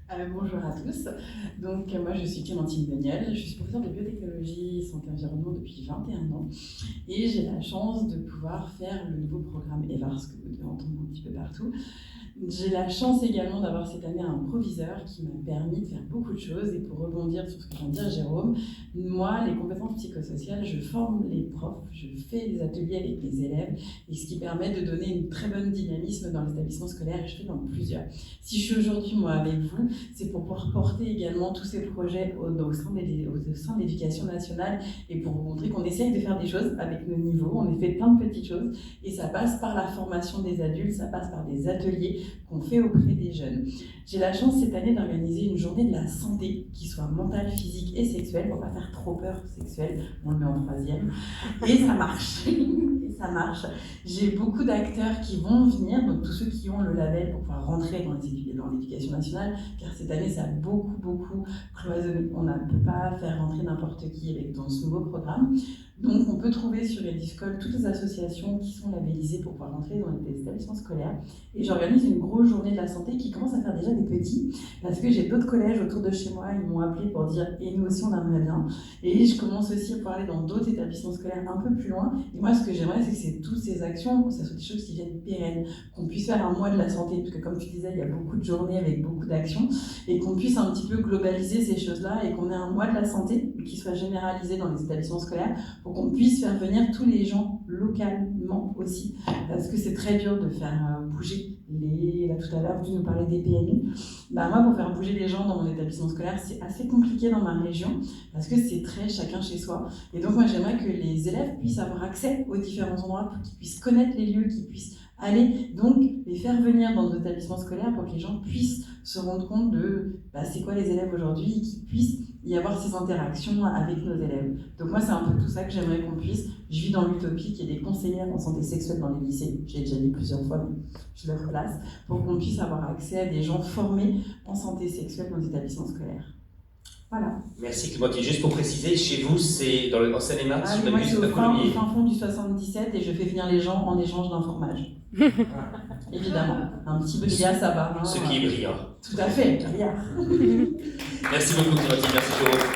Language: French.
Bonjour à tous. Donc, moi, je suis Clémentine Daniel. Je suis professeure de biotechnologie et santé environnement depuis 21 ans. Et j'ai la chance de pouvoir faire le nouveau programme EVARS que vous devez entendre un petit peu partout. J'ai la chance également d'avoir cette année un proviseur qui m'a permis de faire beaucoup de choses. Et pour rebondir sur ce que vient de dire Jérôme, moi, les compétences psychosociales, je forme les profs, je fais des ateliers avec les élèves, et ce qui permet de donner une très bonne dynamisme dans l'établissement scolaire, et je fais dans plusieurs. Si je suis aujourd'hui, moi, avec vous, c'est pour pouvoir porter également tous ces projets au sein de l'éducation nationale et pour vous montrer qu'on essaye de faire des choses avec nos niveaux. On a fait plein de petites choses et ça passe par la formation des adultes, ça passe par des ateliers qu'on fait auprès des jeunes. J'ai la chance cette année d'organiser une journée de la santé qui soit mentale, physique et sexuelle, pour ne pas faire trop peur sexuelle, on le met en troisième, et ça marche. Ça marche. J'ai beaucoup d'acteurs qui vont venir, donc tous ceux qui ont le label pour pouvoir rentrer dans l'éducation nationale, car cette année ça a beaucoup cloisonné. On ne peut pas faire rentrer n'importe qui dans ce nouveau programme. Donc on peut trouver sur Ediscol toutes les associations qui sont labellisées pour pouvoir rentrer dans les établissements scolaires. Et j'organise une grosse journée de la santé qui commence à faire déjà des petits, parce que j'ai d'autres collèges autour de chez moi, ils m'ont appelé pour dire « et nous aussi on aimerait bien ». Et je commence aussi à pouvoir aller dans d'autres établissements scolaires un peu plus loin. Et moi ce que j'aimerais, c'est que toutes ces actions, ça soit des choses qui viennent pérennes, qu'on puisse faire un mois de la santé, parce que comme tu disais, il y a beaucoup de journées avec beaucoup d'actions, et qu'on puisse un petit peu globaliser ces choses-là, et qu'on ait un mois de la santé qui soit généralisé dans les établissements scolaires, pour qu'on puisse faire venir tous les gens localement aussi, parce que c'est très dur de faire bouger là tout à l'heure, tu nous parlais des PMI. Moi, pour faire bouger les gens dans mon établissement scolaire, c'est assez compliqué dans ma région, parce que c'est très chacun chez soi. Et donc, moi, j'aimerais que les élèves puissent avoir accès aux différents endroits, pour qu'ils puissent connaître les lieux, qu'ils puissent aller, donc les faire venir dans nos établissements scolaires pour que les gens puissent se rendre compte de c'est quoi les élèves aujourd'hui, et qu'ils puissent y avoir ces interactions avec nos élèves. Donc moi, c'est un peu tout ça que j'aimerais qu'on puisse. Je vis dans l'utopie qu'il y ait des conseillères en santé sexuelle dans les lycées. J'ai déjà dit plusieurs fois, mais je le replace, pour qu'on puisse avoir accès à des gens formés en santé sexuelle dans les établissements scolaires. Voilà. Merci Clémentine. Juste pour préciser, chez vous, c'est en Seine-et-Marne, sur moi, c'est au fin fond du 77 et je fais venir les gens en échange d'un fromage. Évidemment. Un petit brillat, ça va. Ce qui est brillant. Tout à fait, brillant. Merci beaucoup Clémentine, merci Jérôme.